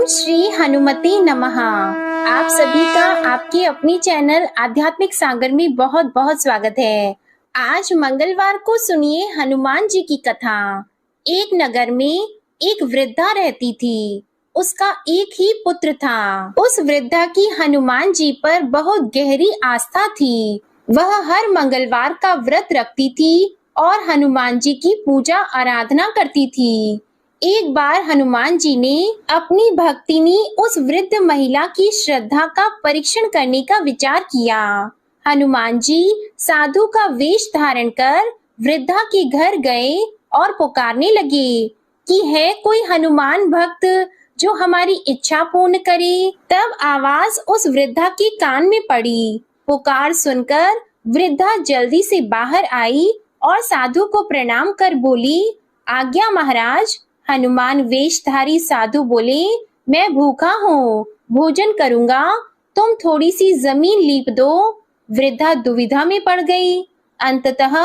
ओम श्री हनुमते नमः। आप सभी का आपके अपनी चैनल आध्यात्मिक सागर में बहुत बहुत स्वागत है। आज मंगलवार को सुनिए हनुमान जी की कथा। एक नगर में एक वृद्धा रहती थी। उसका एक ही पुत्र था। उस वृद्धा की हनुमान जी पर बहुत गहरी आस्था थी। वह हर मंगलवार का व्रत रखती थी और हनुमान जी की पूजा आराधना करती थी। एक बार हनुमान जी ने अपनी भक्तिनी उस वृद्ध महिला की श्रद्धा का परीक्षण करने का विचार किया। हनुमान जी साधु का वेश धारण कर वृद्धा के घर गए और पुकारने लगे कि है कोई हनुमान भक्त जो हमारी इच्छा पूर्ण करे। तब आवाज उस वृद्धा के कान में पड़ी। पुकार सुनकर वृद्धा जल्दी से बाहर आई और साधु को प्रणाम कर बोली, आज्ञा महाराज। हनुमान वेशधारी साधु बोले, मैं भूखा हूँ, भोजन करूंगा, तुम थोड़ी सी जमीन लीप दो। वृद्धा दुविधा में पड़ गई। अंततः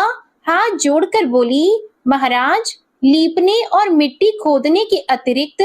हाथ जोड़कर बोली, महाराज, लीपने और मिट्टी खोदने के अतिरिक्त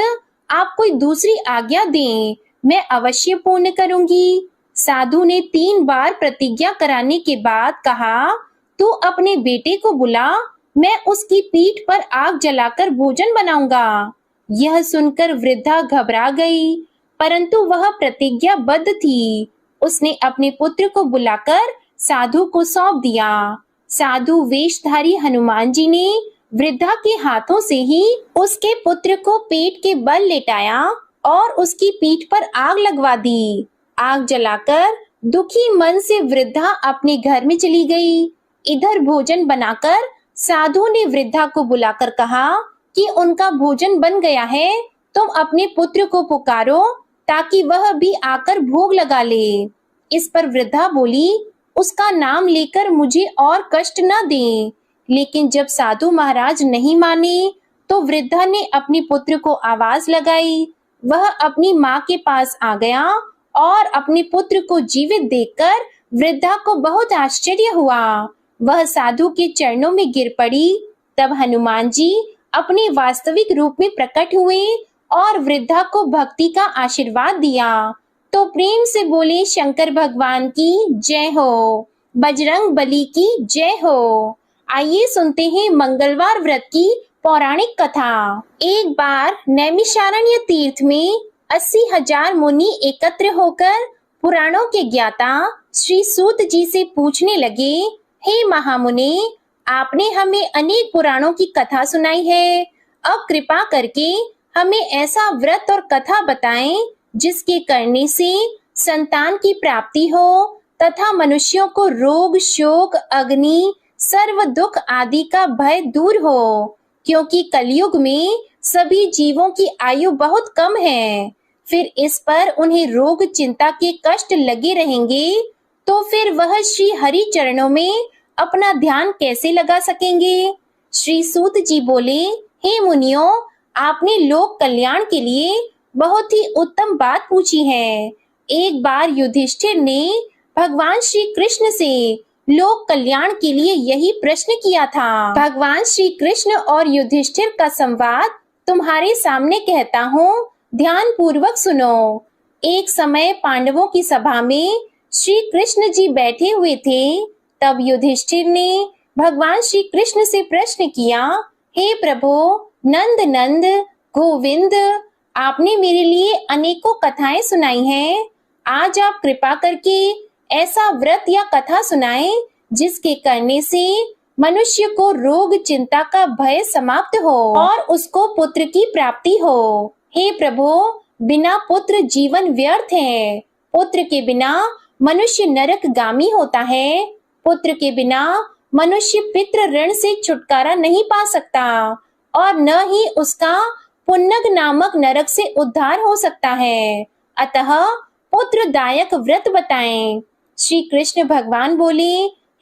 आप कोई दूसरी आज्ञा दें, मैं अवश्य पूर्ण करूंगी। साधु ने 3 बार प्रतिज्ञा कराने के बाद कहा, तू अपने बेटे को बुला, मैं उसकी पीठ पर आग जलाकर भोजन बनाऊंगा। यह सुनकर वृद्धा घबरा गई, परंतु वह प्रतिज्ञाबद्ध थी। उसने अपने पुत्र को बुलाकर साधु को सौंप दिया। साधु वेशधारी हनुमान जी ने वृद्धा के हाथों से ही उसके पुत्र को पेट के बल लेटाया और उसकी पीठ पर आग लगवा दी। आग जलाकर दुखी मन से वृद्धा अपने घर में चली गई। इधर भोजन बनाकर साधु ने वृद्धा को बुलाकर कहा कि उनका भोजन बन गया है, तुम अपने पुत्र को पुकारो ताकि वह भी आकर भोग लगा ले। इस पर वृद्धा बोली, उसका नाम लेकर मुझे और कष्ट न दें। लेकिन जब साधु महाराज नहीं माने तो वृद्धा ने अपने पुत्र को आवाज लगाई। वह अपनी माँ के पास आ गया और अपने पुत्र को जीवित देखकर वृद्धा को बहुत आश्चर्य हुआ। वह साधु के चरणों में गिर पड़ी। तब हनुमान जी अपने वास्तविक रूप में प्रकट हुए और वृद्धा को भक्ति का आशीर्वाद दिया। तो प्रेम से बोले, शंकर भगवान की जय हो, बजरंग बली की जय हो। आइए सुनते हैं मंगलवार व्रत की पौराणिक कथा। एक बार नैमिषारण्य तीर्थ में 80,000 मुनि एकत्र होकर पुराणों के ज्ञाता श्री सूत जी से पूछने लगे, हे महामुनि, आपने हमें अनेक पुराणों की कथा सुनाई है। अब कृपा करके हमें ऐसा व्रत और कथा बताएं जिसके करने से संतान की प्राप्ति हो तथा मनुष्यों को रोग, शोक, अग्नि, सर्व दुख आदि का भय दूर हो, क्योंकि कलयुग में सभी जीवों की आयु बहुत कम है। फिर इस पर उन्हें रोग, चिंता के कष्ट लगे रहेंगे, तो फिर वह श्री हरि चरणों में अपना ध्यान कैसे लगा सकेंगे। श्री सूत जी बोले, हे मुनियों, आपने लोक कल्याण के लिए बहुत ही उत्तम बात पूछी है। एक बार युधिष्ठिर ने भगवान श्री कृष्ण से लोक कल्याण के लिए यही प्रश्न किया था। भगवान श्री कृष्ण और युधिष्ठिर का संवाद तुम्हारे सामने कहता हूँ, ध्यान पूर्वक सुनो। एक समय पांडवों की सभा में श्री कृष्ण जी बैठे हुए थे। तब युधिष्ठिर ने भगवान श्री कृष्ण से प्रश्न किया, हे प्रभु, नंद नंद, गोविंद, आपने मेरे लिए अनेकों कथाएं सुनाई हैं। आज आप कृपा करके ऐसा व्रत या कथा सुनाएं जिसके करने से मनुष्य को रोग, चिंता का भय समाप्त हो और उसको पुत्र की प्राप्ति हो। हे प्रभु, बिना पुत्र जीवन व्यर्थ है। पुत्र के बिना मनुष्य नरकगामी होता है। पुत्र के बिना मनुष्य पितृ ऋण से छुटकारा नहीं पा सकता और न ही उसका पुन्नग नामक नरक से उद्धार हो सकता है। अतः पुत्रदायक व्रत बताएं। श्री कृष्ण भगवान बोले,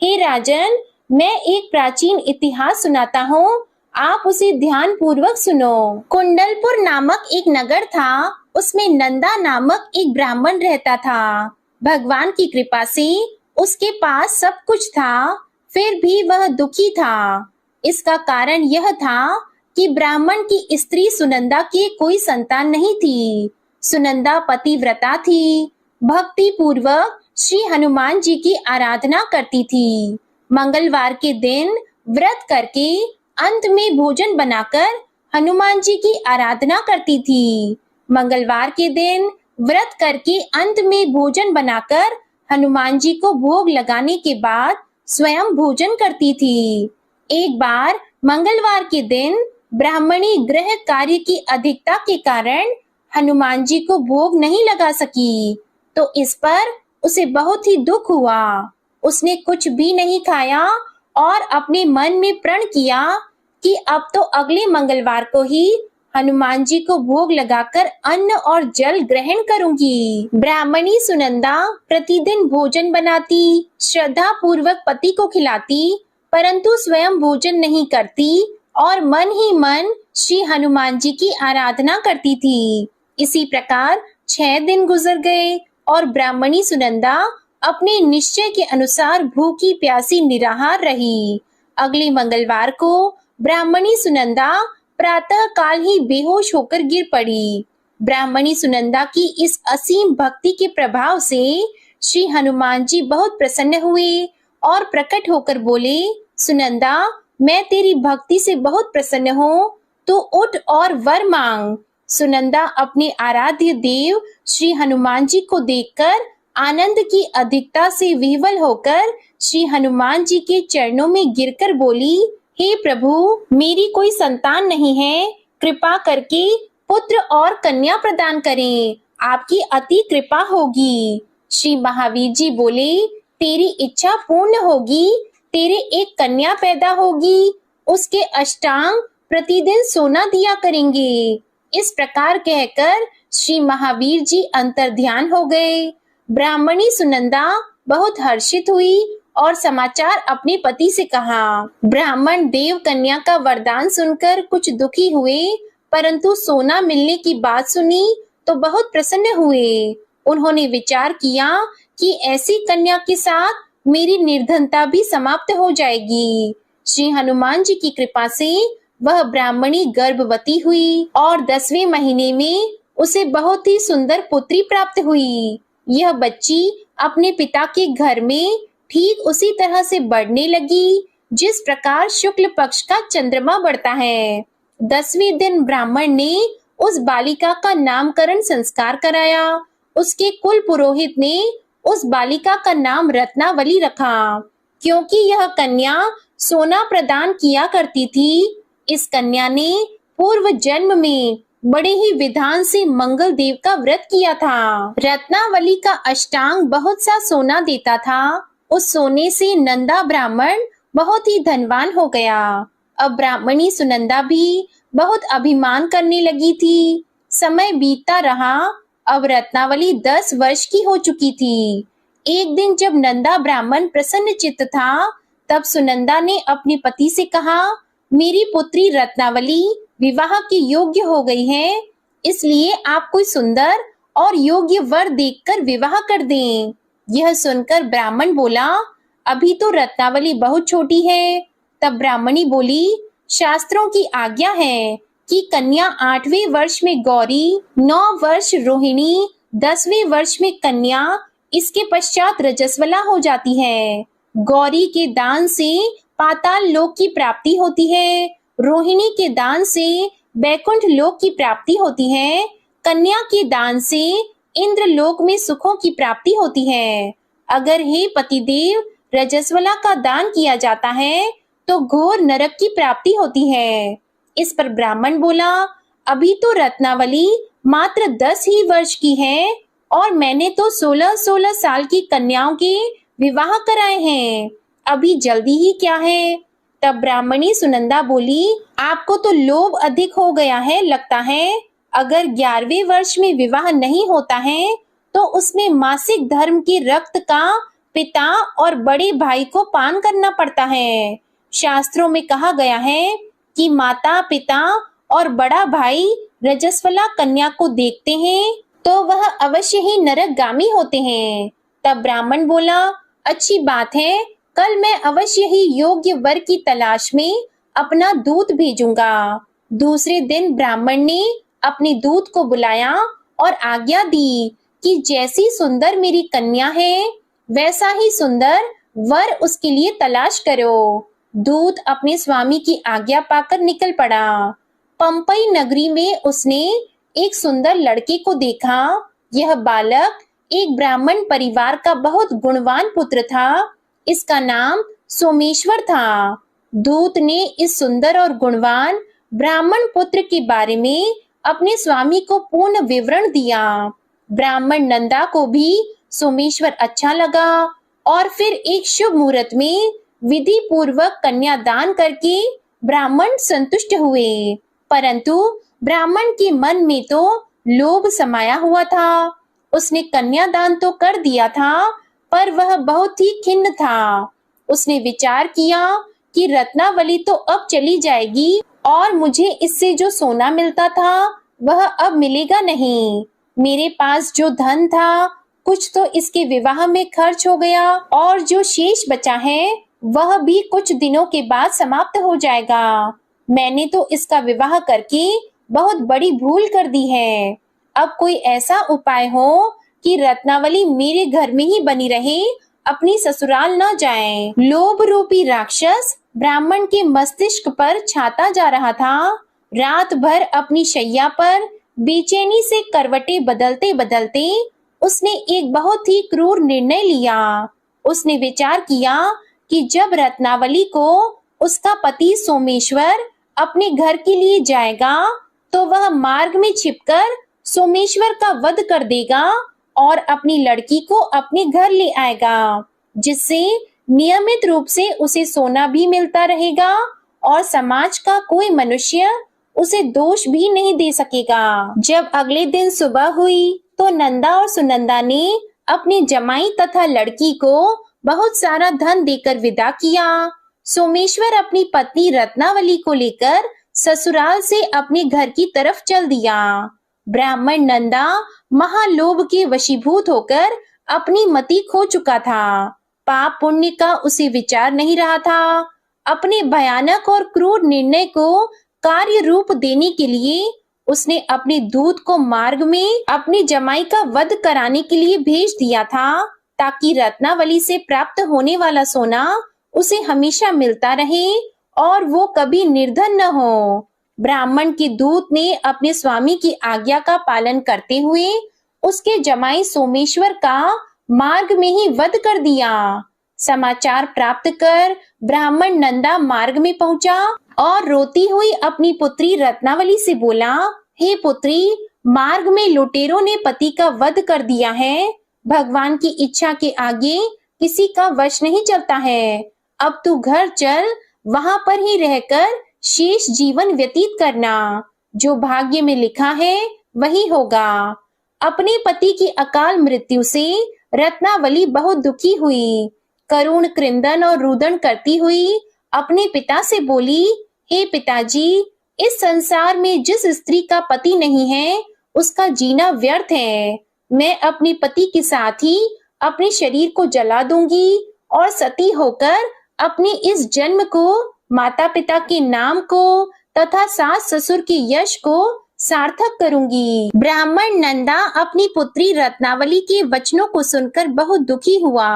हे राजन, मैं एक प्राचीन इतिहास सुनाता हूँ, आप उसे ध्यान पूर्वक सुनो। कुंडलपुर नामक एक नगर था। उसमें नंदा नामक एक ब्राह्मण रहता था। भगवान की कृपा से उसके पास सब कुछ था, फिर भी वह दुखी था। इसका कारण यह था कि ब्राह्मण की स्त्री सुनंदा की कोई संतान नहीं थी। सुनंदा पतिव्रता थी, भक्ति पूर्वक श्री हनुमान जी की आराधना करती थी। मंगलवार के दिन व्रत करके अंत में भोजन बनाकर हनुमान जी की आराधना करती थी। मंगलवार के दिन व्रत करके अंत में भोजन बनाकर हनुमान जी को भोग लगाने के बाद स्वयं भोजन करती थी। एक बार मंगलवार के दिन ब्राह्मणी गृह कार्य की अधिकता के कारण हनुमान जी को भोग नहीं लगा सकी, तो इस पर उसे बहुत ही दुख हुआ। उसने कुछ भी नहीं खाया और अपने मन में प्रण किया कि अब तो अगले मंगलवार को ही हनुमान जी को भोग लगाकर अन्न और जल ग्रहण करूंगी। ब्राह्मणी सुनंदा प्रतिदिन भोजन बनाती, श्रद्धा पूर्वक पति को खिलाती, परंतु स्वयं भोजन नहीं करती और मन ही मन श्री हनुमान जी की आराधना करती थी। इसी प्रकार 6 दिन गुजर गए और ब्राह्मणी सुनंदा अपने निश्चय के अनुसार भूखी प्यासी निराहार रही। अगले मंगलवार को ब्राह्मणी सुनंदा प्रातः काल ही बेहोश होकर गिर पड़ी। ब्राह्मणी सुनंदा की इस असीम भक्ति के प्रभाव से श्री हनुमान जी बहुत प्रसन्न हुए और प्रकट होकर बोले, सुनंदा, मैं तेरी भक्ति से बहुत प्रसन्न हूँ, तो उठ और वर मांग। सुनंदा अपने आराध्य देव श्री हनुमान जी को देखकर आनंद की अधिकता से विह्वल होकर श्री हनुमान जी के चरणों में गिरकर बोली, हे प्रभु, मेरी कोई संतान नहीं है, कृपा करके पुत्र और कन्या प्रदान करें, आपकी अति कृपा होगी। श्री महावीर जी बोले, तेरी इच्छा पूर्ण होगी, तेरे एक कन्या पैदा होगी, उसके अष्टांग प्रतिदिन सोना दिया करेंगे। इस प्रकार कहकर श्री महावीर जी अंतर्ध्यान हो गए। ब्राह्मणी सुनंदा बहुत हर्षित हुई और समाचार अपने पति से कहा। ब्राह्मण देव कन्या का वरदान सुनकर कुछ दुखी हुए, परंतु सोना मिलने की बात सुनी तो बहुत प्रसन्न हुए। उन्होंने विचार किया कि ऐसी कन्या के साथ मेरी निर्धनता भी समाप्त हो जाएगी। श्री हनुमान जी की कृपा से वह ब्राह्मणी गर्भवती हुई और 10वें महीने में उसे बहुत ही सुंदर पुत्री प्राप्त हुई। यह बच्ची अपने पिता के घर में ठीक उसी तरह से बढ़ने लगी जिस प्रकार शुक्ल पक्ष का चंद्रमा बढ़ता है। 10वें दिन ब्राह्मण ने उस बालिका का नामकरण संस्कार कराया। उसके कुल पुरोहित ने उस बालिका का नाम रत्नावली रखा, क्योंकि यह कन्या सोना प्रदान किया करती थी। इस कन्या ने पूर्व जन्म में बड़े ही विधान से मंगल देव का व्रत किया था। रत्नावली का अष्टांग बहुत सा सोना देता था। उस सोने से नंदा ब्राह्मण बहुत ही धनवान हो गया। अब ब्राह्मणी सुनंदा भी बहुत अभिमान करने लगी थी। समय बीतता रहा। अब रत्नावली 10 वर्ष की हो चुकी थी। एक दिन जब नंदा ब्राह्मण प्रसन्न चित्त था, तब सुनंदा ने अपने पति से कहा, मेरी पुत्री रत्नावली विवाह के योग्य हो गई है, इसलिए आप कोई सुंदर और योग्य वर देखकर विवाह कर दें। यह सुनकर ब्राह्मण बोला, अभी तो रत्नावली बहुत छोटी है। तब ब्राह्मणी बोली, शास्त्रों की आज्ञा है कि कन्या 8वें वर्ष में गौरी, 9 वर्ष रोहिणी, 10वें वर्ष में कन्या, इसके पश्चात रजस्वला हो जाती है। गौरी के दान से पाताल लोक की प्राप्ति होती है, रोहिणी के दान से बैकुंठ लोक की प्राप्ति होती है, कन्या के दान से इंद्र लोक में सुखों की प्राप्ति होती है। अगर हे पतिदेव रजस्वला का दान किया जाता है तो घोर नरक की प्राप्ति होती है। इस पर ब्राह्मण बोला, अभी तो रत्नावली मात्र 10 ही वर्ष की है और मैंने तो 16-16 साल की कन्याओं के विवाह कराए हैं, अभी जल्दी ही क्या है। तब ब्राह्मणी सुनंदा बोली, आपको तो लोभ अधिक हो गया है लगता है। अगर 11वें वर्ष में विवाह नहीं होता है तो उसमें मासिक धर्म के रक्त का पिता और बड़े भाई को पान करना पड़ता है। शास्त्रों में कहा गया है कि माता, पिता और बड़ा भाई रजस्वला कन्या को देखते हैं तो वह अवश्य ही नरकगामी होते हैं। तब ब्राह्मण बोला, अच्छी बात है, कल मैं अवश्य ही योग्य वर की तलाश में अपना दूत भेजूंगा। दूसरे दिन ब्राह्मण ने अपने दूत को बुलाया और आज्ञा दी कि जैसी सुंदर मेरी कन्या है वैसा ही सुंदर वर उसके लिए तलाश करो। दूत अपने स्वामी की आज्ञा पाकर निकल पड़ा। पंपई नगरी में उसने एक सुंदर लड़के को देखा। यह बालक एक ब्राह्मण परिवार का बहुत गुणवान पुत्र था। इसका नाम सोमेश्वर था। दूत ने इस सुंदर और गुणवान ब्राह्मण पुत्र के बारे में अपने स्वामी को पूर्ण विवरण दिया। ब्राह्मण नंदा को भी सोमेश्वर अच्छा लगा और फिर एक शुभ मुहूर्त में विधि पूर्वक कन्यादान करके ब्राह्मण संतुष्ट हुए। परंतु ब्राह्मण के मन में तो लोभ समाया हुआ था। उसने कन्यादान तो कर दिया था, पर वह बहुत ही खिन्न था। उसने विचार किया कि रत्नावली तो अब चली जाएगी और मुझे इससे जो सोना मिलता था वह अब मिलेगा नहीं। मेरे पास जो धन था कुछ तो इसके विवाह में खर्च हो गया और जो शेष बचा है वह भी कुछ दिनों के बाद समाप्त हो जाएगा। मैंने तो इसका विवाह करके बहुत बड़ी भूल कर दी है। अब कोई ऐसा उपाय हो कि रत्नावली मेरे घर में ही बनी रहे, अपनी ससुराल न जाए। लोभ रूपी राक्षस ब्राह्मण के मस्तिष्क पर छाता जा रहा था। रात भर अपनी शैया पर बेचैनी से करवटें बदलते बदलते उसने एक बहुत ही क्रूर निर्णय लिया। उसने विचार किया कि जब रत्नावली को उसका पति सोमेश्वर अपने घर के लिए जाएगा तो वह मार्ग में छिपकर सोमेश्वर का वध कर देगा और अपनी लड़की को अपने घर ले आएगा, जिससे नियमित रूप से उसे सोना भी मिलता रहेगा और समाज का कोई मनुष्य उसे दोष भी नहीं दे सकेगा। जब अगले दिन सुबह हुई तो नंदा और सुनंदा ने अपने जमाई तथा लड़की को बहुत सारा धन देकर विदा किया। सोमेश्वर अपनी पत्नी रत्नावली को लेकर ससुराल से अपने घर की तरफ चल दिया। ब्राह्मण नंदा महालोभ के वशीभूत होकर अपनी मति खो चुका था। पाप पुण्य का उसे विचार नहीं रहा था। अपने भयानक और क्रूर निर्णय को कार्य रूप देने के लिए उसने अपने दूत को मार्ग में अपनी जमाई का वध कराने के लिए भेज दिया था, ताकि रत्नावली से प्राप्त होने वाला सोना उसे हमेशा मिलता रहे और वो कभी निर्धन न हो। ब्राह्मण के दूत ने अपने स्वामी की आज्ञा का पालन करते हुए उसके जमाई सोमेश्वर का मार्ग में ही वध कर दिया। समाचार प्राप्त कर ब्राह्मण नंदा मार्ग में पहुंचा और रोती हुई अपनी पुत्री रत्नावली से बोला, हे पुत्री, मार्ग में लुटेरों ने पति का वध कर दिया है। भगवान की इच्छा के आगे किसी का वश नहीं चलता है। अब तू घर चल, वहां पर ही रहकर शेष जीवन व्यतीत करना। जो भाग्य में लिखा है वही होगा। अपने पति की अकाल मृत्यु से रत्नावली बहुत दुखी हुई। करुण क्रंदन और रुदन करती हुई अपने पिता से बोली, हे पिताजी, इस संसार में जिस स्त्री का पति नहीं है उसका जीना व्यर्थ है। मैं अपने पति के साथ ही अपने शरीर को जला दूंगी और सती होकर अपने इस जन्म को, माता पिता के नाम को तथा सास ससुर के यश को सार्थक करूंगी। ब्राह्मण नंदा अपनी पुत्री रत्नावली के वचनों को सुनकर बहुत दुखी हुआ।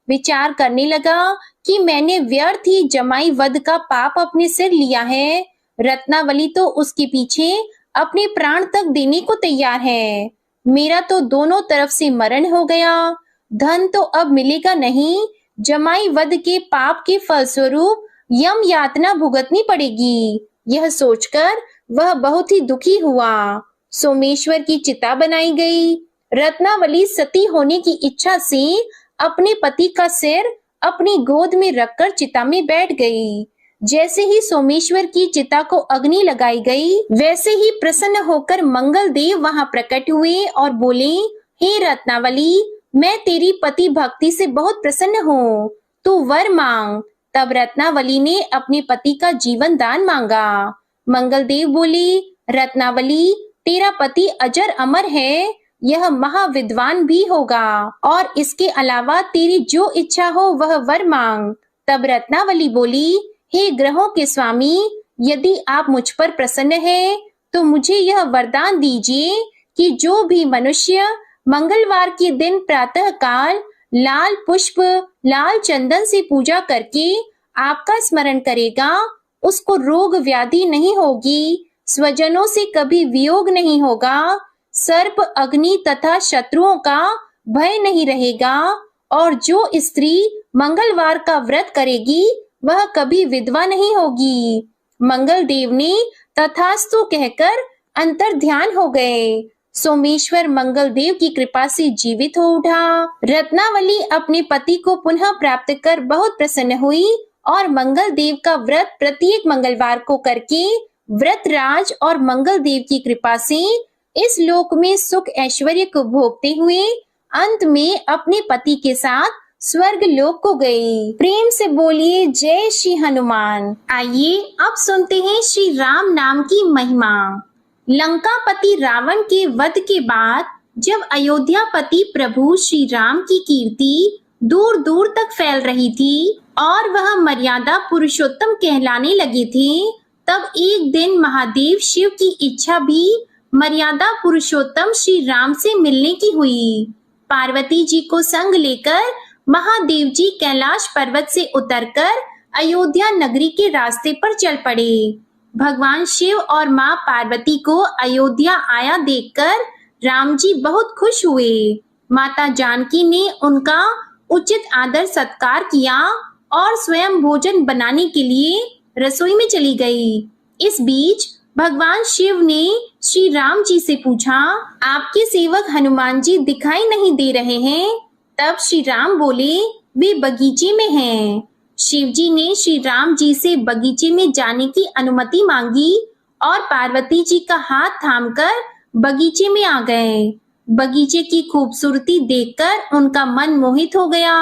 विचार करने लगा कि मैंने व्यर्थ ही जमाई वध का पाप अपने सिर लिया है। रत्नावली तो उसके पीछे अपने प्राण तक देने को तैयार है। मेरा तो दोनों तरफ से मरण हो गया। धन तो अब मिलेगा नहीं। जमाई वध के पाप के फलस्वरूप यम यातना भुगतनी पड़ेगी। यह सोचकर वह बहुत ही दुखी हुआ। सोमेश्वर की चिता बनाई गई। रत्नावली सती होने की इच्छा से अपने पति का सिर अपनी गोद में रखकर चिता में बैठ गई। जैसे ही सोमेश्वर की चिता को अग्नि लगाई गई, वैसे ही प्रसन्न होकर मंगल देव वहां प्रकट हुए और बोले, हे रत्नावली, मैं तेरी पति भक्ति से बहुत प्रसन्न हूँ, तू वर मांग। तब रत्नावली ने अपने पति का जीवन दान मांगा। मंगल देव बोले, रत्नावली, तेरा पति अजर अमर है, यह महाविद्वान भी होगा और इसके अलावा तेरी जो इच्छा हो वह वर मांग। तब रत्नावली बोली, हे ग्रहों के स्वामी, यदि आप मुझ पर प्रसन्न हैं तो मुझे यह वरदान दीजिए कि जो भी मनुष्य मंगलवार के दिन प्रातः काल लाल पुष्प, लाल चंदन से पूजा करके आपका स्मरण करेगा, उसको रोग व्याधि नहीं होगी, स्वजनों से कभी वियोग नहीं होगा, सर्प, अग्नि तथा शत्रुओं का भय नहीं रहेगा, और जो स्त्री मंगलवार का व्रत करेगी वह कभी विधवा नहीं होगी। मंगल देव ने तथास्तु कहकर अंतर ध्यान हो गए। सोमेश्वर मंगल देव की कृपा से जीवित हो उठा। रत्नावली अपने पति को पुनः प्राप्त कर बहुत प्रसन्न हुई और मंगल देव का व्रत प्रत्येक मंगलवार को करके व्रतराज और मंगल देव की कृपा से इस लोक में सुख ऐश्वर्य को भोगते हुए अंत में अपने पति के साथ स्वर्ग लोक को गई। प्रेम से बोलिए जय श्री हनुमान। आइए अब सुनते हैं श्री राम नाम की महिमा। लंकापति रावण के वध के बाद जब अयोध्यापति प्रभु श्री राम की कीर्ति दूर दूर तक फैल रही थी और वह मर्यादा पुरुषोत्तम कहलाने लगी थी, तब एक दिन महादेव शिव की इच्छा भी मर्यादा पुरुषोत्तम श्री राम से मिलने की हुई। पार्वती जी को संग लेकर महादेव जी कैलाश पर्वत से उतरकर अयोध्या नगरी के रास्ते पर चल पड़े। भगवान शिव और माँ पार्वती को अयोध्या आया देखकर राम जी बहुत खुश हुए। माता जानकी ने उनका उचित आदर सत्कार किया और स्वयं भोजन बनाने के लिए रसोई में चली गई। इस बीच भगवान शिव ने श्री राम जी से पूछा, आपके सेवक हनुमान जी दिखाई नहीं दे रहे हैं। तब श्री राम बोले, वे बगीचे में हैं। शिव जी ने श्री राम जी से बगीचे में जाने की अनुमति मांगी और पार्वती जी का हाथ थामकर बगीचे में आ गए। बगीचे की खूबसूरती देखकर उनका मन मोहित हो गया।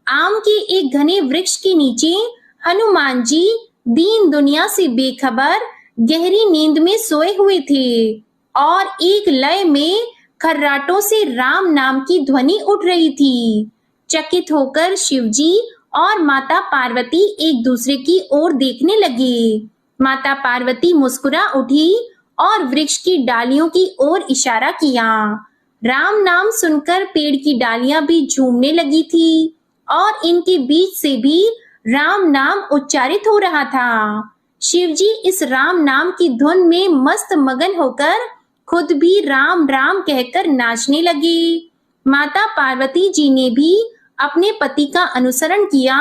आम के एक घने वृक्ष के नीचे हनुमान जी दीन दुनिया से बेखबर गहरी नींद में सोए हुए थे और एक लय में खर्राटों से राम नाम की ध्वनि उठ रही थी। चकित होकर शिवजी और माता पार्वती एक दूसरे की ओर देखने लगे। माता पार्वती मुस्कुरा उठी और वृक्ष की डालियों की ओर इशारा किया। राम नाम सुनकर पेड़ की डालियां भी झूमने लगी थी और इनके बीच से भी राम नाम उच्चारित हो रहा था। शिवजी इस राम नाम की धुन में मस्त मगन होकर खुद भी राम राम कहकर नाचने लगे। माता पार्वती जी ने भी अपने पति का अनुसरण किया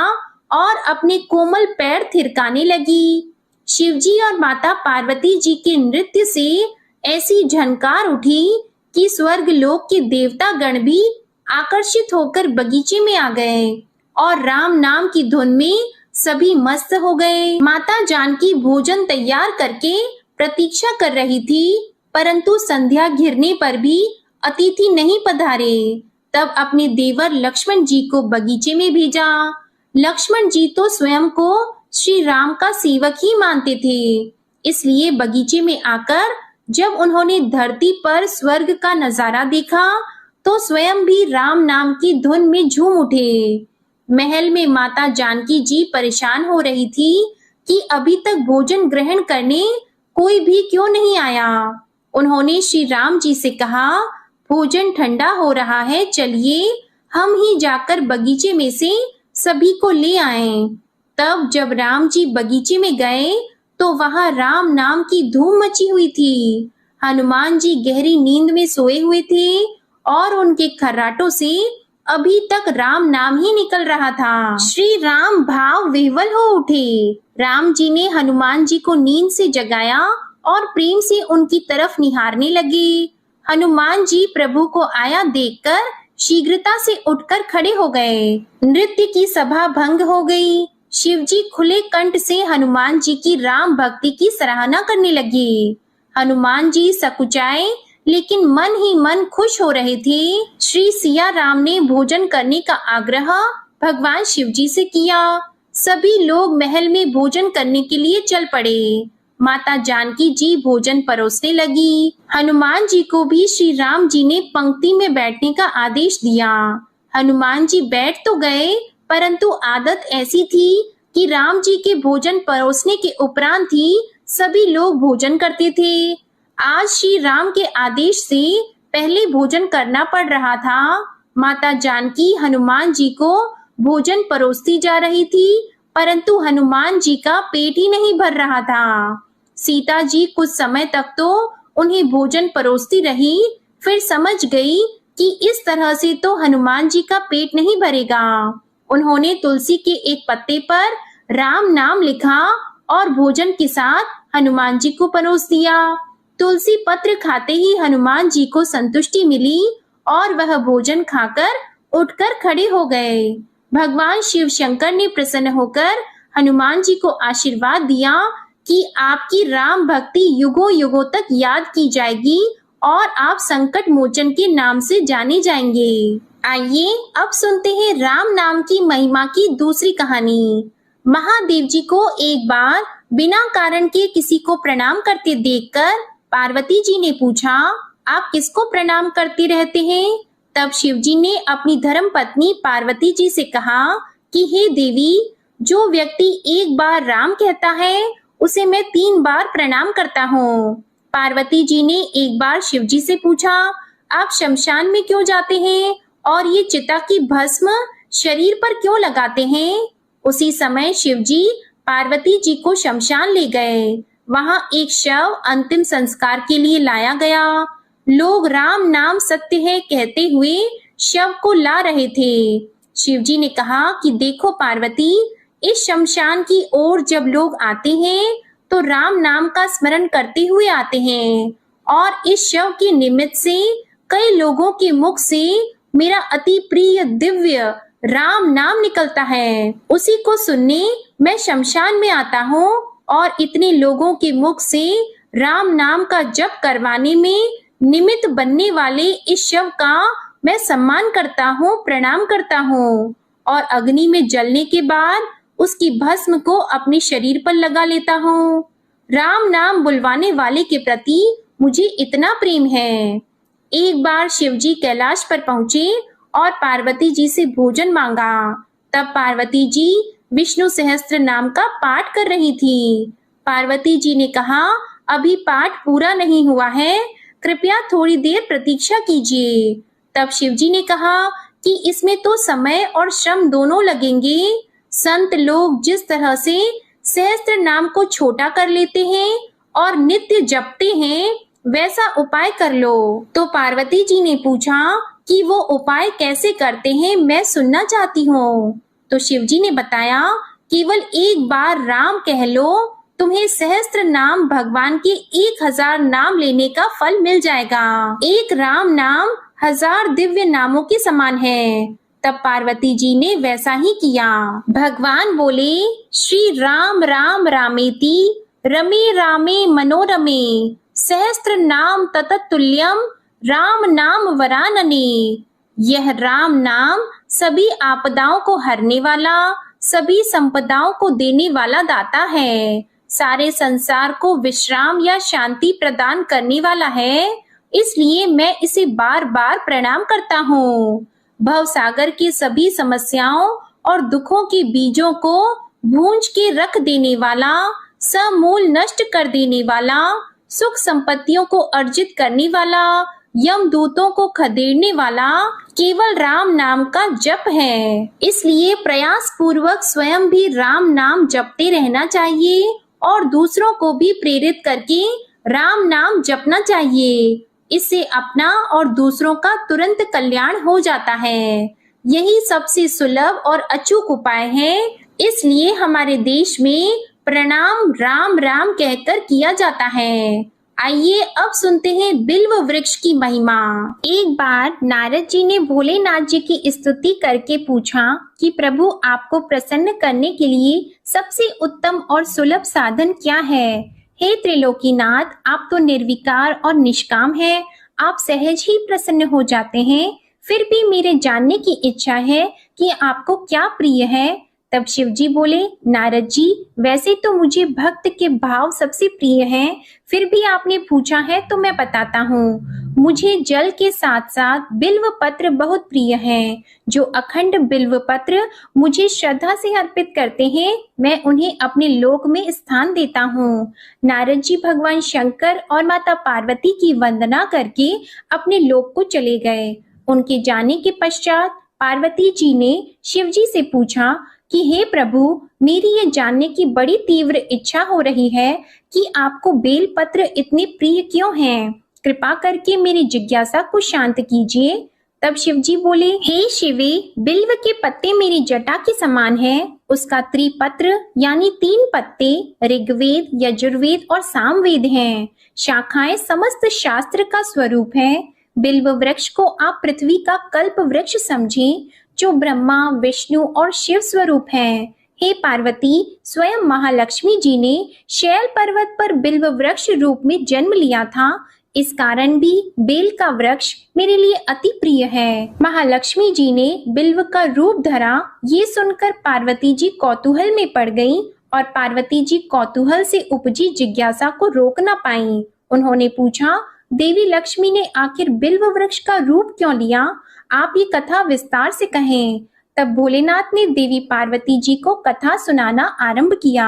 और अपने कोमल पैर थिरकाने लगी। शिवजी और माता पार्वती जी के नृत्य से ऐसी झनकार उठी कि स्वर्ग लोक के देवता गण भी आकर्षित होकर बगीचे में आ गए और राम नाम की धुन में सभी मस्त हो गए। माता जानकी भोजन तैयार करके प्रतीक्षा कर रही थी, परंतु संध्या घिरने पर भी अतिथि नहीं पधारे। तब अपने देवर लक्ष्मण जी को बगीचे में भेजा। लक्ष्मण जी तो स्वयं को श्री राम का सेवक ही मानते थे, इसलिए बगीचे में आकर जब उन्होंने धरती पर स्वर्ग का नजारा देखा तो स्वयं भी राम नाम की धुन में झूम उठे। महल में माता जानकी जी परेशान हो रही थी कि अभी तक भोजन ग्रहण करने कोई भी क्यों नहीं आया। उन्होंने श्री राम जी से कहा, भोजन ठंडा हो रहा है, चलिए हम ही जाकर बगीचे में से सभी को ले आएं। तब जब राम जी बगीचे में गए तो वहां राम नाम की धूम मची हुई थी। हनुमान जी गहरी नींद में सोए हुए थे और उनके खर्राटों से अभी तक राम नाम ही निकल रहा था। श्री राम भाव विह्वल हो उठे। राम जी ने हनुमान जी को नींद से जगाया और प्रेम से उनकी तरफ निहारने लगे। हनुमान जी प्रभु को आया देखकर शीघ्रता से उठकर खड़े हो गए। नृत्य की सभा भंग हो गई। शिव जी खुले कंठ से हनुमान जी की राम भक्ति की सराहना करने लगे। हनुमान जी सकुचाए लेकिन मन ही मन खुश हो रहे थे। श्री सिया राम ने भोजन करने का आग्रह भगवान शिव जी से किया। सभी लोग महल में भोजन करने के लिए चल पड़े। माता जानकी जी भोजन परोसने लगी। हनुमान जी को भी श्री राम जी ने पंक्ति में बैठने का आदेश दिया। हनुमान जी बैठ तो गए, परंतु आदत ऐसी थी कि राम जी के भोजन परोसने के उपरांत ही सभी लोग भोजन करते थे। आज श्री राम के आदेश से पहले भोजन करना पड़ रहा था। माता जानकी हनुमान जी को भोजन परोसती जा रही थी, परंतु हनुमान जी का पेट ही नहीं भर रहा था। सीता जी कुछ समय तक तो उन्हें भोजन परोसती रही, फिर समझ गई कि इस तरह से तो हनुमान जी का पेट नहीं भरेगा। उन्होंने तुलसी के एक पत्ते पर राम नाम लिखा और भोजन के साथ हनुमान जी को परोस दिया। तुलसी पत्र खाते ही हनुमान जी को संतुष्टि मिली और वह भोजन खाकर उठकर खड़े हो गए। भगवान शिव शंकर ने प्रसन्न होकर हनुमान जी को आशीर्वाद दिया कि आपकी राम भक्ति युगों युगों तक याद की जाएगी और आप संकट मोचन के नाम से जाने जाएंगे। आइए अब सुनते हैं राम नाम की महिमा की दूसरी कहानी। महादेव जी को एक बार बिना कारण के किसी को प्रणाम करते देखकर पार्वती जी ने पूछा, आप किसको प्रणाम करते रहते हैं? तब शिव जी ने अपनी धर्म पत्नी पार्वती जी से कहा कि हे देवी, जो व्यक्ति एक बार राम कहता है उसे मैं 3 बार प्रणाम करता हूँ। पार्वती जी ने एक बार शिव जी से पूछा, आप शमशान में क्यों जाते हैं और ये चिता की भस्म शरीर पर क्यों लगाते हैं? उसी समय शिव जी पार्वती जी को शमशान ले गए। वहां एक शव अंतिम संस्कार के लिए लाया गया। लोग राम नाम सत्य है कहते हुए शव को ला रहे थे। शिव जी ने कहा कि देखो पार्वती, इस शमशान की ओर जब लोग आते हैं तो राम नाम का स्मरण करते हुए आते हैं और इस शव के निमित्त से कई लोगों के मुख से मेरा अति प्रिय दिव्य राम नाम निकलता है। उसी को सुनने मैं शमशान में आता हूँ और इतने लोगों के मुख से राम नाम का जप करवाने में निमित्त बनने वाले इस शव का मैं सम्मान करता हूँ, प्रणाम करता हूँ और अग्नि में जलने के बाद उसकी भस्म को अपने शरीर पर लगा लेता हूँ। राम नाम बुलवाने वाले के प्रति मुझे इतना प्रेम है। एक बार शिव जी कैलाश पर पहुंचे और पार्वती जी से भोजन मांगा। तब पार्वती जी विष्णु सहस्त्र नाम का पाठ कर रही थी। पार्वती जी ने कहा, अभी पाठ पूरा नहीं हुआ है, कृपया थोड़ी देर प्रतीक्षा कीजिए। तब शिव जी ने कहा कि इसमें तो समय और श्रम दोनों लगेंगे। संत लोग जिस तरह से सहस्त्र नाम को छोटा कर लेते हैं और नित्य जपते हैं, वैसा उपाय कर लो। तो पार्वती जी ने पूछा कि वो उपाय कैसे करते हैं, मैं सुनना चाहती हूँ। तो शिव जी ने बताया, केवल एक बार राम कह लो, तुम्हें सहस्त्र नाम भगवान के 1000 नाम लेने का फल मिल जाएगा। एक राम नाम 1000 दिव्य नामों के समान है। तब पार्वती जी ने वैसा ही किया। भगवान बोले, श्री राम राम रामेति रमे रामे मनोरमे सहस्त्र नाम तततुल्यम राम नाम वरानने। यह राम नाम सभी आपदाओं को हरने वाला, सभी संपदाओं को देने वाला दाता है, सारे संसार को विश्राम या शांति प्रदान करने वाला है। इसलिए मैं इसे बार बार प्रणाम करता हूँ। भव सागर की सभी समस्याओं और दुखों के बीजों को भूंज के रख देने वाला, समूल नष्ट कर देने वाला, सुख संपत्तियों को अर्जित करने वाला, यमदूतों को खदेड़ने वाला केवल राम नाम का जप है। इसलिए प्रयास पूर्वक स्वयं भी राम नाम जपते रहना चाहिए और दूसरों को भी प्रेरित करके राम नाम जपना चाहिए। इससे अपना और दूसरों का तुरंत कल्याण हो जाता है। यही सबसे सुलभ और अचूक उपाय है। इसलिए हमारे देश में प्रणाम राम राम कहकर किया जाता है। आइए अब सुनते हैं बिल्व वृक्ष की महिमा। एक बार नारद जी ने भोलेनाथ जी की स्तुति करके पूछा कि प्रभु, आपको प्रसन्न करने के लिए सबसे उत्तम और सुलभ साधन क्या है? हे त्रिलोकीनाथ, आप तो निर्विकार और निष्काम हैं। आप सहज ही प्रसन्न हो जाते हैं। फिर भी मेरे जानने की इच्छा है कि आपको क्या प्रिय है, तब शिव जी बोले, नारद जी, वैसे तो मुझे भक्त के भाव सबसे प्रिय हैं, फिर भी आपने पूछा है तो मैं बताता हूँ। मुझे जल के साथ साथ बिल्व पत्र बहुत प्रिय हैं। जो अखंड बिल्व पत्र मुझे श्रद्धा से अर्पित करते हैं, मैं उन्हें अपने लोक में स्थान देता हूँ। नारद जी भगवान शंकर और माता पार्वती की वंदना करके अपने लोक को चले गए। उनके जाने के पश्चात पार्वती जी ने शिव जी से पूछा कि हे प्रभु, मेरी ये जानने की बड़ी तीव्र इच्छा हो रही है कि आपको बेल पत्र इतने प्रिय क्यों हैं? कृपा करके मेरी जिज्ञासा को शांत कीजिए। तब शिव जी बोले, हे शिवे, बिल्व के पत्ते मेरी जटा के समान हैं। उसका त्रिपत्र यानी 3 पत्ते ऋग्वेद, यजुर्वेद और सामवेद हैं। शाखाएं समस्त शास्त्र का स्वरूप है। बिल्व वृक्ष को आप पृथ्वी का कल्प वृक्ष समझें, जो ब्रह्मा, विष्णु और शिव स्वरूप हैं। हे पार्वती, स्वयं महालक्ष्मी जी ने शैल पर्वत पर बिल्व वृक्ष रूप में जन्म लिया था। इस कारण भी बेल का वृक्ष मेरे लिए अति प्रिय है। महालक्ष्मी जी ने बिल्व का रूप धरा, ये सुनकर पार्वती जी कौतूहल में पड़ गईं और पार्वती जी कौतूहल से उपजी जिज्ञासा को रोक न पाईं। उन्होंने पूछा, देवी लक्ष्मी ने आखिर बिल्व वृक्ष का रूप क्यों लिया? आप ये कथा विस्तार से कहें। तब भोलेनाथ ने देवी पार्वती जी को कथा सुनाना आरंभ किया।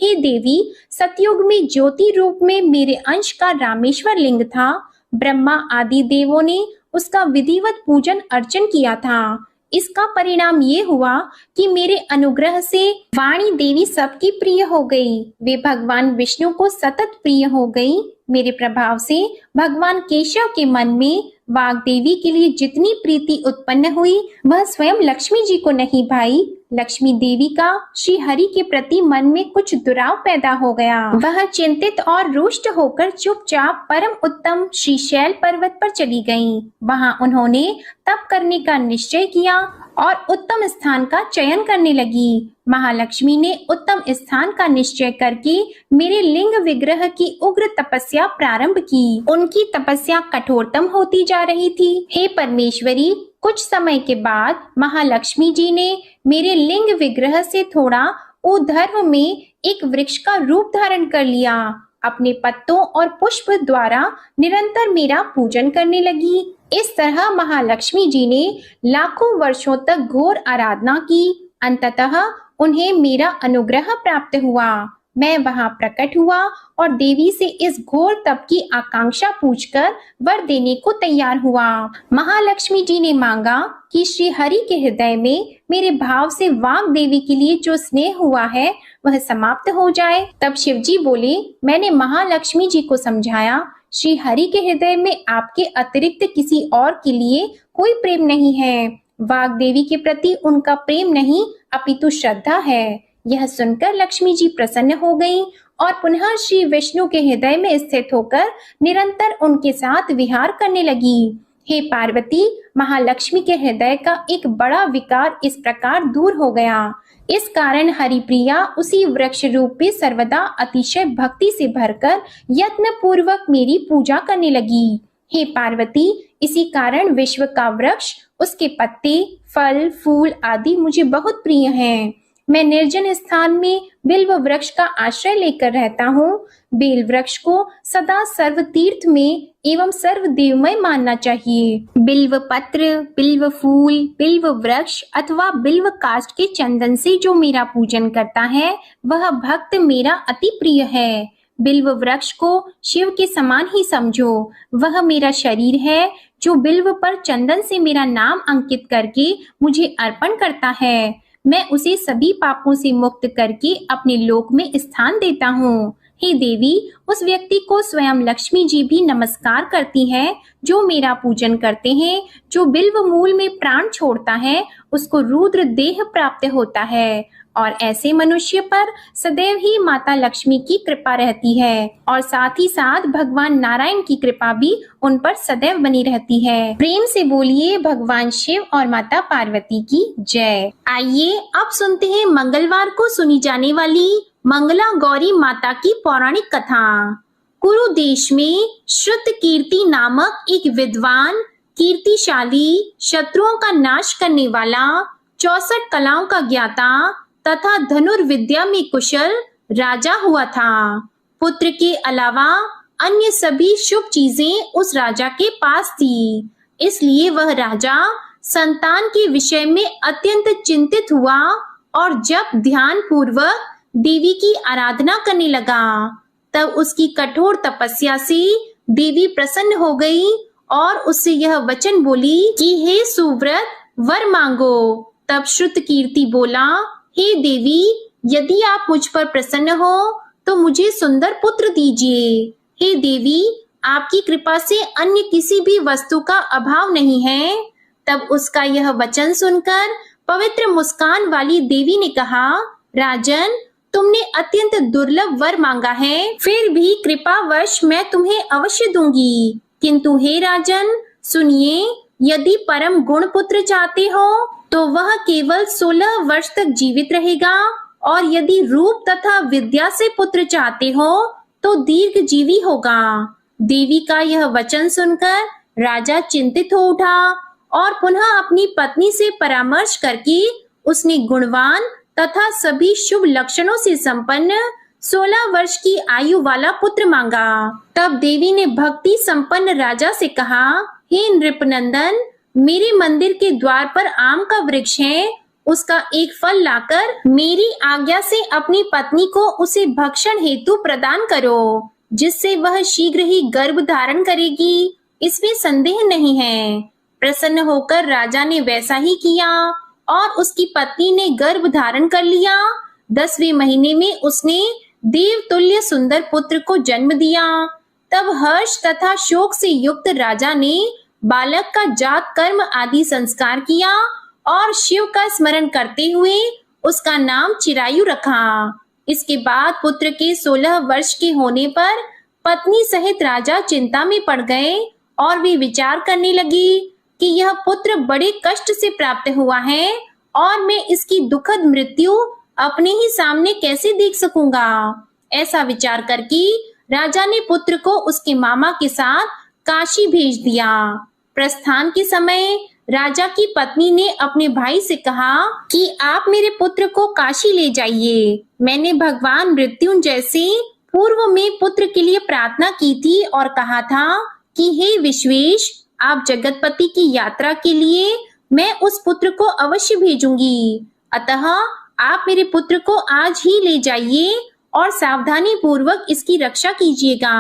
हे देवी, सतयुग में ज्योति रूप में मेरे अंश का रामेश्वर लिंग था। ब्रह्मा आदि देवों ने उसका विधिवत पूजन अर्चन किया था। इसका परिणाम ये हुआ कि मेरे अनुग्रह से वाणी देवी सबकी प्रिय हो गई। वे भगवान विष्णु को सतत प्रिय हो गई। मेरे प्रभाव से भगवान केशव के मन में वाग देवी के लिए जितनी प्रीति उत्पन्न हुई, वह स्वयं लक्ष्मी जी को नहीं भाई। लक्ष्मी देवी का श्री हरि के प्रति मन में कुछ दुराव पैदा हो गया। वह चिंतित और रुष्ट होकर चुपचाप परम उत्तम श्री शैल पर्वत पर चली गईं। वहां उन्होंने तप करने का निश्चय किया और उत्तम स्थान का चयन करने लगी। महालक्ष्मी ने उत्तम स्थान का निश्चय करके मेरे लिंग विग्रह की उग्र तपस्या प्रारंभ की। उनकी तपस्या कठोरतम होती जा रही थी। हे परमेश्वरी, कुछ समय के बाद महालक्ष्मी जी ने मेरे लिंग विग्रह से थोड़ा ऊर्ध्व में एक वृक्ष का रूप धारण कर लिया। अपने पत्तों और पुष्प द्वारा निरंतर मेरा पूजन करने लगी। इस तरह महालक्ष्मी जी ने लाखों वर्षों तक घोर आराधना की। अंततः उन्हें मेरा अनुग्रह प्राप्त हुआ। मैं वहां प्रकट हुआ और देवी से इस घोर तप की आकांक्षा पूछकर वर देने को तैयार हुआ। महालक्ष्मी जी ने मांगा कि श्री हरि के हृदय में मेरे भाव से वाग देवी के लिए जो स्नेह हुआ है वह समाप्त हो जाए। तब शिव जी बोले, मैंने महालक्ष्मी जी को समझाया, श्री हरि के हृदय में आपके अतिरिक्त किसी और के लिए कोई प्रेम नहीं है। वाग देवी के प्रति उनका प्रेम नहीं अपितु श्रद्धा है। यह सुनकर लक्ष्मी जी प्रसन्न हो गईं और पुनः श्री विष्णु के हृदय में स्थित होकर निरंतर उनके साथ विहार करने लगी। हे पार्वती, महालक्ष्मी के हृदय का एक बड़ा विकार इस प्रकार दूर हो गया। इस कारण हरिप्रिया उसी वृक्ष रूप में सर्वदा अतिशय भक्ति से भरकर यत्न पूर्वक मेरी पूजा करने लगी। हे पार्वती, इसी कारण विश्व का वृक्ष, उसके पत्ते, फल, फूल आदि मुझे बहुत प्रिय हैं। मैं निर्जन स्थान में बिल्व वृक्ष का आश्रय लेकर रहता हूँ। बेल वृक्ष को सदा सर्व तीर्थ में एवं सर्व देवमय मानना चाहिए। बिल्व पत्र, बिल्व फूल, बिल्व वृक्ष अथवा बिल्व काष्ठ के चंदन से जो मेरा पूजन करता है वह भक्त मेरा अति प्रिय है। बिल्व वृक्ष को शिव के समान ही समझो। वह मेरा शरीर है जो बिल्व पर चंदन से मेरा नाम अंकित करके मुझे अर्पण करता है। मैं उसे सभी पापों से मुक्त करके अपने लोक में स्थान देता हूँ। हे देवी, उस व्यक्ति को स्वयं लक्ष्मी जी भी नमस्कार करती है जो मेरा पूजन करते हैं। जो बिल्व मूल में प्राण छोड़ता है उसको रुद्र देह प्राप्त होता है और ऐसे मनुष्य पर सदैव ही माता लक्ष्मी की कृपा रहती है और साथ ही साथ भगवान नारायण की कृपा भी उन पर सदैव बनी रहती है। प्रेम से बोलिए भगवान शिव और माता पार्वती की जय। आइए अब सुनते हैं मंगलवार को सुनी जाने वाली मंगला गौरी माता की पौराणिक कथा। कुरु देश में श्रुत कीर्ति नामक एक विद्वान, कीर्तिशाली, शत्रुओं का नाश करने वाला, 64 कलाओं का ज्ञाता, तथा धनुर्विद्या में कुशल राजा हुआ था। पुत्र के अलावा अन्य सभी शुभ चीजें उस राजा के पास थी, इसलिए वह राजा संतान के विषय में अत्यंत चिंतित हुआ और जब ध्यान पूर्वक देवी की आराधना करने लगा, तब उसकी कठोर तपस्या से देवी प्रसन्न हो गई और उससे यह वचन बोली कि हे सुव्रत, वर मांगो। तब श्रुतकीर्ति बोला, हे देवी, यदि आप मुझ पर प्रसन्न हो तो मुझे सुंदर पुत्र दीजिए। हे देवी, आपकी कृपा से अन्य किसी भी वस्तु का अभाव नहीं है। तब उसका यह वचन सुनकर पवित्र मुस्कान वाली देवी ने कहा, राजन, तुमने अत्यंत दुर्लभ वर मांगा है, फिर भी कृपावश मैं तुम्हें अवश्य दूंगी। किंतु हे राजन, सुनिए, यदि परम गुण पुत्र चाहते हो तो वह केवल 16 वर्ष तक जीवित रहेगा, और यदि रूप तथा विद्या से पुत्र चाहते हो तो दीर्घ जीवी होगा। देवी का यह वचन सुनकर राजा चिंतित हो उठा और पुनः अपनी पत्नी से परामर्श करके उसने गुणवान तथा सभी शुभ लक्षणों से संपन्न 16 वर्ष की आयु वाला पुत्र मांगा। तब देवी ने भक्ति संपन्न राजा से कहा, हे नृपनंदन, मेरे मंदिर के द्वार पर आम का वृक्ष है, उसका एक फल लाकर मेरी आज्ञा से अपनी पत्नी को उसे भक्षण हेतु प्रदान करो, जिससे वह शीघ्र ही गर्भ धारण करेगी, इसमें संदेह नहीं है। प्रसन्न होकर राजा ने वैसा ही किया और उसकी पत्नी ने गर्भ धारण कर लिया। 10वें महीने में उसने देवतुल्य सुंदर पुत्र को जन्म दिया। तब हर्ष तथा शोक से युक्त राजा ने बालक का जात कर्म आदि संस्कार किया और शिव का स्मरण करते हुए उसका नाम चिरायु रखा। इसके बाद पुत्र के 16 वर्ष के होने पर पत्नी सहित राजा चिंता में पड़ गए और वे विचार करने लगे कि यह पुत्र बड़े कष्ट से प्राप्त हुआ है और मैं इसकी दुखद मृत्यु अपने ही सामने कैसे देख सकूंगा। ऐसा विचार करके राजा ने पुत्र को उसके मामा के साथ काशी भेज दिया। प्रस्थान के समय राजा की पत्नी ने अपने भाई से कहा कि आप मेरे पुत्र को काशी ले जाइए। मैंने भगवान मृत्युंजय से पूर्व में पुत्र के लिए प्रार्थना की थी और कहा था कि हे विश्वेश, आप जगतपति की यात्रा के लिए मैं उस पुत्र को अवश्य भेजूंगी। अतः आप मेरे पुत्र को आज ही ले जाइए और सावधानी पूर्वक इसकी रक्षा कीजिएगा।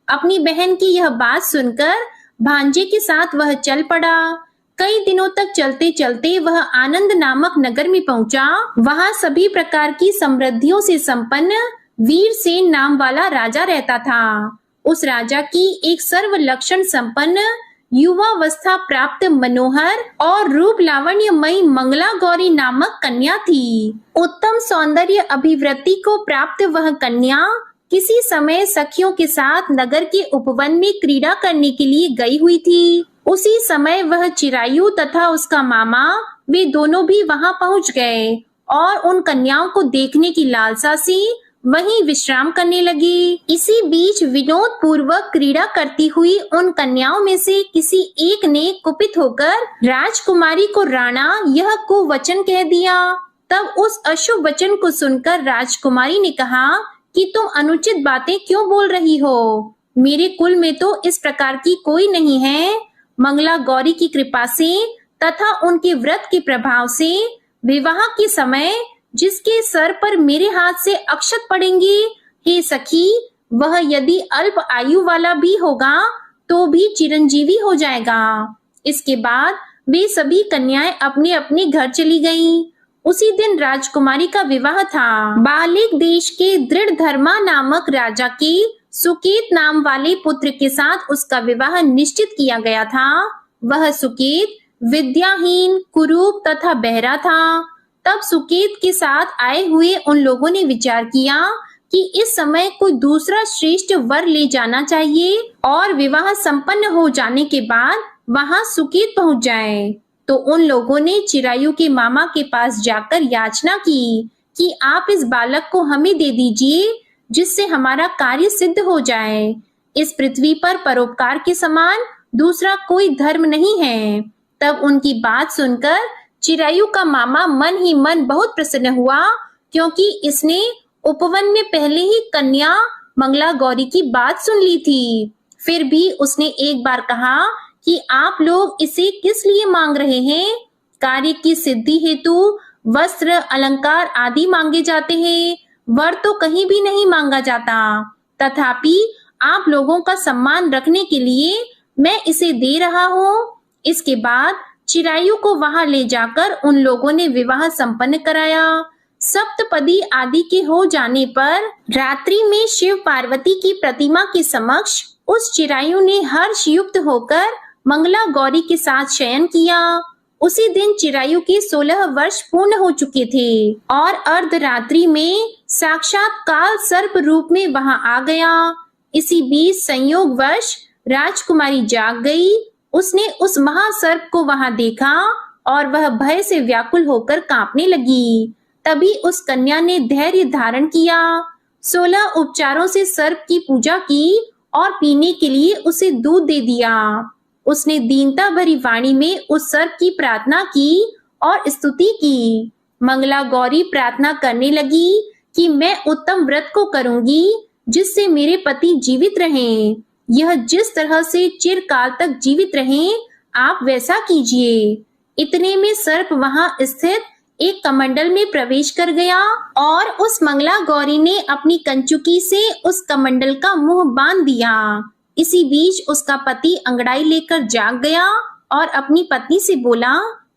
अपनी बहन की यह बात सुनकर भांजे के साथ वह चल पड़ा। कई दिनों तक चलते चलते वह आनंद नामक नगर में पहुंचा। वहां सभी प्रकार की समृद्धियों से संपन्न वीरसेन नाम वाला राजा रहता था। उस राजा की एक सर्व लक्षण संपन्न युवावस्था प्राप्त मनोहर और रूप लावण्यमयी मंगला गौरी नामक कन्या थी। उत्तम सौंदर्य अभिवृद्धि को प्राप्त वह कन्या किसी समय सखियों के साथ नगर के उपवन में क्रीड़ा करने के लिए गई हुई थी। उसी समय वह चिरायु तथा उसका मामा वे दोनों भी वहां पहुंच गए और उन कन्याओं को देखने की लालसा से वहीं विश्राम करने लगे। इसी बीच विनोद पूर्वक क्रीड़ा करती हुई उन कन्याओं में से किसी एक ने कुपित होकर राजकुमारी को राणा यह कुवचन कह दिया। तब उस अशुभ वचन को सुनकर राजकुमारी ने कहा कि तुम अनुचित बातें क्यों बोल रही हो? मेरे कुल में तो इस प्रकार की कोई नहीं है। मंगला गौरी की कृपा से तथा उनके व्रत के प्रभाव से विवाह के समय जिसके सर पर मेरे हाथ से अक्षत पड़ेंगे, हे सखी, वह यदि अल्प आयु वाला भी होगा तो भी चिरंजीवी हो जाएगा। इसके बाद वे सभी कन्याएं अपने अपने घर चली गईं। उसी दिन राजकुमारी का विवाह था। बालिक देश के दृढ़ धर्मा नामक राजा के सुकेत नाम वाले पुत्र के साथ उसका विवाह निश्चित किया गया था। वह सुकेत विद्याहीन, कुरूप तथा बहरा था। तब सुकेत के साथ आए हुए उन लोगों ने विचार किया कि इस समय कोई दूसरा श्रेष्ठ वर ले जाना चाहिए और विवाह संपन्न हो जाने के बाद वहां सुकेत पहुंच जाए। तो उन लोगों ने चिरायु के मामा के पास जाकर याचना की कि आप इस बालक को हमें दे दीजिए, जिससे हमारा कार्य सिद्ध हो जाए। इस पृथ्वी पर परोपकार के समान दूसरा कोई धर्म नहीं है। तब उनकी बात सुनकर चिरायु का मामा मन ही मन बहुत प्रसन्न हुआ, क्योंकि इसने उपवन में पहले ही कन्या मंगला गौरी की बात सुन ली थी। फिर भी उसने एक बार कहा कि आप लोग इसे किस लिए मांग रहे हैं? कार्य की सिद्धि हेतु वस्त्र, अलंकार आदि मांगे जाते हैं, वर तो कहीं भी नहीं मांगा जाता। तथापि आप लोगों का सम्मान रखने के लिए मैं इसे दे रहा हूँ। इसके बाद चिरायु को वहां ले जाकर उन लोगों ने विवाह संपन्न कराया। सप्तपदी आदि के हो जाने पर रात्रि में शिव पार्वती की प्रतिमा के समक्ष उस चिरायु ने हर्ष युक्त होकर मंगला गौरी के साथ शयन किया। उसी दिन चिरायु के 16 वर्ष पूर्ण हो चुके थे और अर्धरात्रि में साक्षात काल सर्प रूप में वहां आ गया। इसी बीच संयोगवश राजकुमारी जाग गई। उसने उस महासर्प को वहां देखा और वह भय से व्याकुल होकर कांपने लगी। तभी उस कन्या ने धैर्य धारण किया, 16 उपचारों से सर्प की पूजा की और पीने के लिए उसे दूध दे दिया। उसने दीनता भरी वाणी में उस सर्प की प्रार्थना की और स्तुति की। मंगला गौरी प्रार्थना करने लगी कि मैं उत्तम व्रत को करूंगी जिससे मेरे पति जीवित रहें। यह जिस तरह से चिरकाल तक जीवित रहें, आप वैसा कीजिए। इतने में सर्प वहां स्थित एक कमंडल में प्रवेश कर गया और उस मंगला गौरी ने अपनी कंचुकी से उस कमंडल का मुंह बांध दिया। इसी बीच उसका पति अंगड़ाई लेकर जाग गया और अपनी पत्नी से बोला,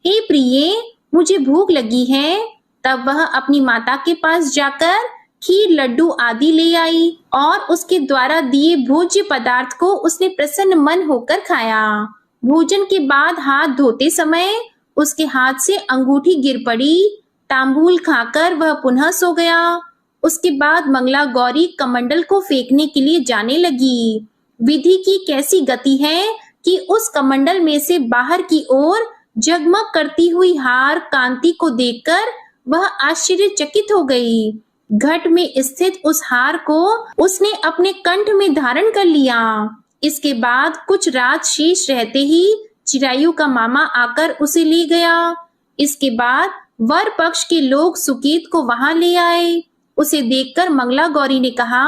हे प्रिये, मुझे भूख लगी है। तब वह अपनी माता के पास जाकर खीर, लड्डू आदि ले आई और उसके द्वारा दिए भोज्य पदार्थ को उसने प्रसन्न मन होकर खाया। भोजन के बाद हाथ धोते समय उसके हाथ से अंगूठी गिर पड़ी। तांबूल खाकर वह पुनः सो गया। उसके बाद मंगला गौरी कमंडल को फेंकने के लिए जाने लगी। विधि की कैसी गति है कि उस कमंडल में से बाहर की ओर जगमग करती हुई हार कांति को देखकर वह आश्चर्यचकित हो गई। घट में स्थित उस हार को उसने अपने कंठ में धारण कर लिया। इसके बाद कुछ रात शेष रहते ही चिरायु का मामा आकर उसे ले गया। इसके बाद वर पक्ष के लोग सुकेत को वहां ले आए। उसे देखकर मंगला गौरी ने कहा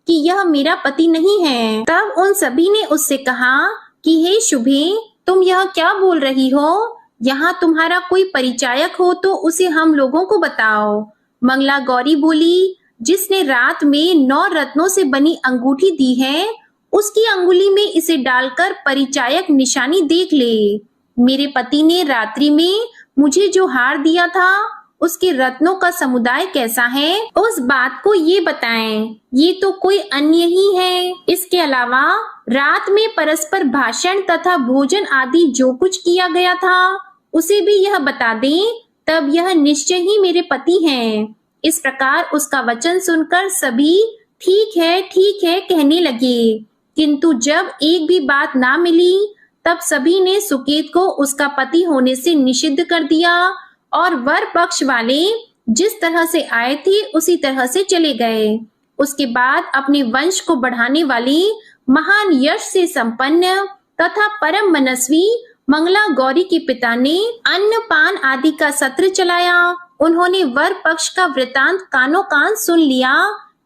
कि यह मेरा पति नहीं है। तब उन सभी ने उससे कहा कि हे शुभे, तुम यह क्या बोल रही हो? यहाँ तुम्हारा कोई परिचायक हो तो उसे हम लोगों को बताओ। मंगला गौरी बोली, जिसने रात में 9 रत्नों से बनी अंगूठी दी है, उसकी अंगुली में इसे डालकर परिचायक निशानी देख ले। मेरे पति ने रात्रि में मुझे जो हार दिया था, उसके रत्नों का समुदाय कैसा है, उस बात को ये बताएं। ये तो कोई अन्य ही है। इसके अलावा रात में परस्पर भाषण तथा भोजन आदि जो कुछ किया गया था, उसे भी यह बता दें, तब यह निश्चय ही मेरे पति हैं। इस प्रकार उसका वचन सुनकर सभी ठीक है कहने लगे, किंतु जब एक भी बात ना मिली, तब सभी ने सुकेत को उसका पति होने से निषिद्ध कर दिया और वर पक्ष वाले जिस तरह से आए थे उसी तरह से चले गए। उसके बाद अपने वंश को बढ़ाने वाली महान यश से संपन्न तथा परम मनस्वी मंगला गौरी के पिता ने अन्न पान आदि का सत्र चलाया। उन्होंने वर पक्ष का वृतांत कानों कान सुन लिया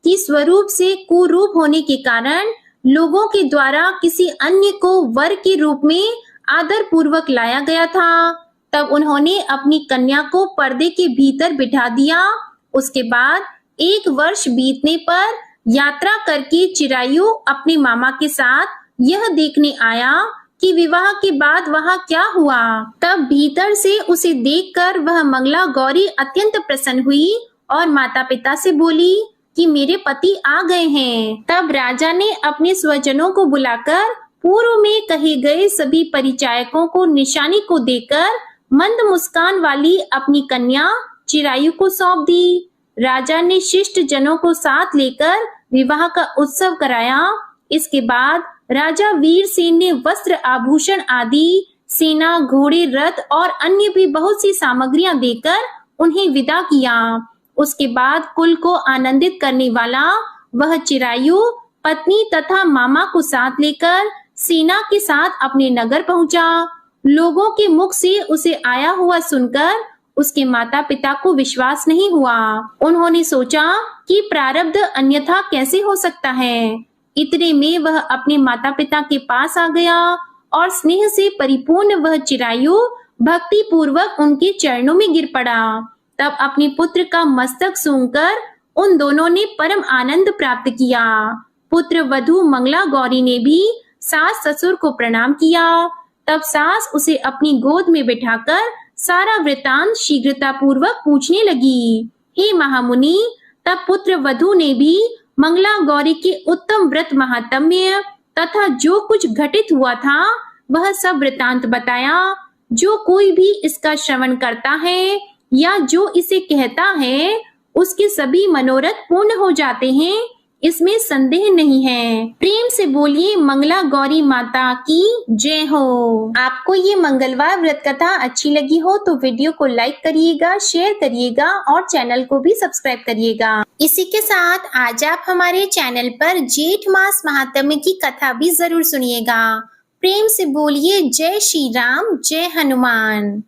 कि स्वरूप से कुरूप होने के कारण लोगों के द्वारा किसी अन्य को वर के रूप में आदर पूर्वक लाया गया था। तब उन्होंने अपनी कन्या को पर्दे के भीतर बिठा दिया। उसके बाद 1 वर्ष बीतने पर यात्रा करके चिरायु अपने मामा के साथ यह देखने आया कि विवाह के बाद वहां क्या हुआ। तब भीतर से उसे देखकर वह मंगला गौरी अत्यंत प्रसन्न हुई और माता पिता से बोली कि मेरे पति आ गए हैं। तब राजा ने अपने स्वजनों को बुलाकर पूर्व में कहे गए सभी परिचायकों को निशानी को देकर मंद मुस्कान वाली अपनी कन्या चिरायु को सौंप दी। राजा ने शिष्ट जनों को साथ लेकर विवाह का उत्सव कराया। इसके बाद राजा वीरसेन ने वस्त्र, आभूषण आदि, सेना, घोड़े, रथ और अन्य भी बहुत सी सामग्रियां देकर उन्हें विदा किया। उसके बाद कुल को आनंदित करने वाला वह चिरायु पत्नी तथा मामा को साथ लेकर सेना के साथ अपने नगर पहुंचा। लोगों के मुख से उसे आया हुआ सुनकर उसके माता पिता को विश्वास नहीं हुआ। उन्होंने सोचा कि प्रारब्ध अन्यथा कैसे हो सकता है। इतने में वह अपने माता पिता के पास आ गया और स्नेह से परिपूर्ण वह चिरायु भक्ति पूर्वक उनके चरणों में गिर पड़ा। तब अपने पुत्र का मस्तक सूंघकर उन दोनों ने परम आनंद प्राप्त किया। पुत्र वधू मंगला गौरी ने भी सास ससुर को प्रणाम किया। तब सास उसे अपनी गोद में बिठाकर सारा वृतांत शीघ्रता पूर्वक पूछने लगी। हे महामुनि, तब पुत्र वधू ने भी मंगला गौरी के उत्तम व्रत महात्म्य तथा जो कुछ घटित हुआ था वह सब वृतांत बताया। जो कोई भी इसका श्रवण करता है या जो इसे कहता है उसके सभी मनोरथ पूर्ण हो जाते हैं, इसमें संदेह नहीं है। प्रेम से बोलिए मंगला गौरी माता की जय हो। आपको ये मंगलवार व्रत कथा अच्छी लगी हो तो वीडियो को लाइक करिएगा, शेयर करिएगा और चैनल को भी सब्सक्राइब करिएगा। इसी के साथ आज आप हमारे चैनल पर जेठ मास महात्म्य की कथा भी जरूर सुनिएगा। प्रेम से बोलिए जय श्री राम, जय हनुमान।